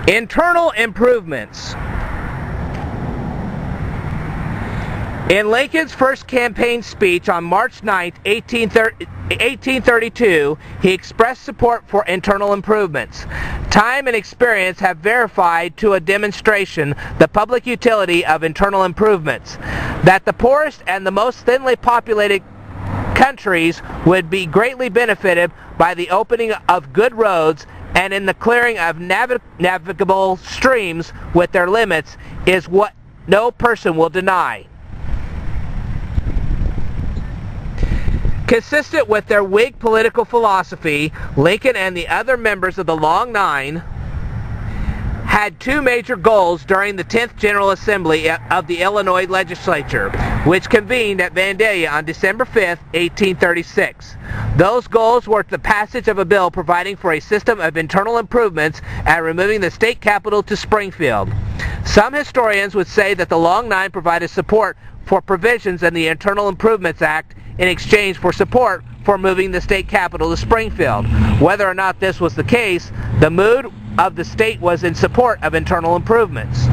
Internal improvements. In Lincoln's first campaign speech on March 9, 1832, he expressed support for internal improvements. Time and experience have verified to a demonstration the public utility of internal improvements, that the poorest and the most thinly populated countries would be greatly benefited by the opening of good roads and in the clearing of navigable streams with their limits is what no person will deny. Consistent with their Whig political philosophy, Lincoln and the other members of the Long Nine had two major goals during the 10th General Assembly of the Illinois Legislature, which convened at Vandalia on December 5, 1836. Those goals were the passage of a bill providing for a system of internal improvements and removing the state capital to Springfield. Some historians would say that the Long Nine provided support for provisions in the Internal Improvements Act in exchange for support for moving the state capital to Springfield. Whether or not this was the case, the mood of the state was in support of internal improvements.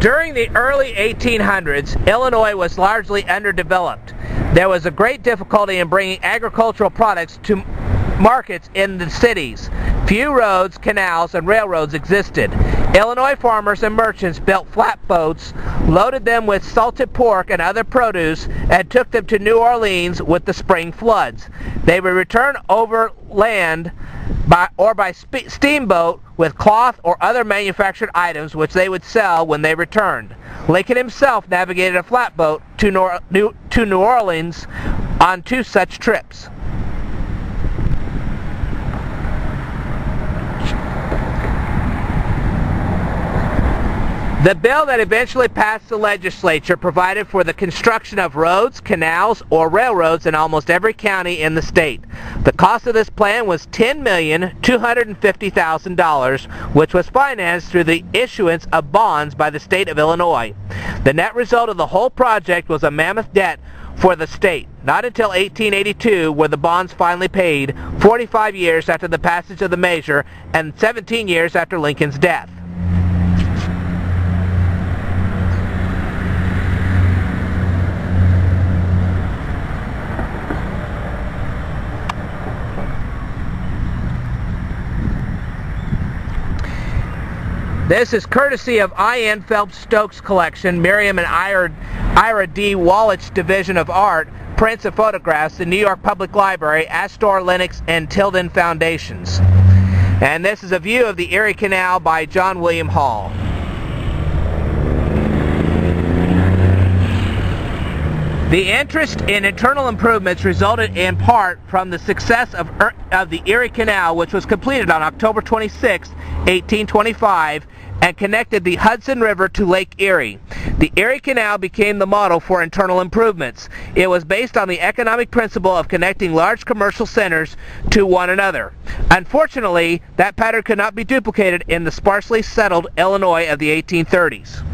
During the early 1800s, Illinois was largely underdeveloped. There was a great difficulty in bringing agricultural products to markets in the cities. Few roads, canals, and railroads existed. Illinois farmers and merchants built flatboats, loaded them with salted pork and other produce, and took them to New Orleans with the spring floods. They would return overland by steamboat with cloth or other manufactured items which they would sell when they returned. Lincoln himself navigated a flatboat to New Orleans on two such trips. The bill that eventually passed the legislature provided for the construction of roads, canals, or railroads in almost every county in the state. The cost of this plan was $10,250,000, which was financed through the issuance of bonds by the state of Illinois. The net result of the whole project was a mammoth debt for the state. Not until 1882 were the bonds finally paid, 45 years after the passage of the measure and 17 years after Lincoln's death. This is courtesy of I.N. Phelps Stokes Collection, Miriam and Ira D. Wallach's Division of Art, Prints and Photographs, the New York Public Library, Astor, Lennox, and Tilden Foundations. And this is a view of the Erie Canal by John William Hall. The interest in internal improvements resulted in part from the success of the Erie Canal, which was completed on October 26, 1825, and connected the Hudson River to Lake Erie. The Erie Canal became the model for internal improvements. It was based on the economic principle of connecting large commercial centers to one another. Unfortunately, that pattern could not be duplicated in the sparsely settled Illinois of the 1830s.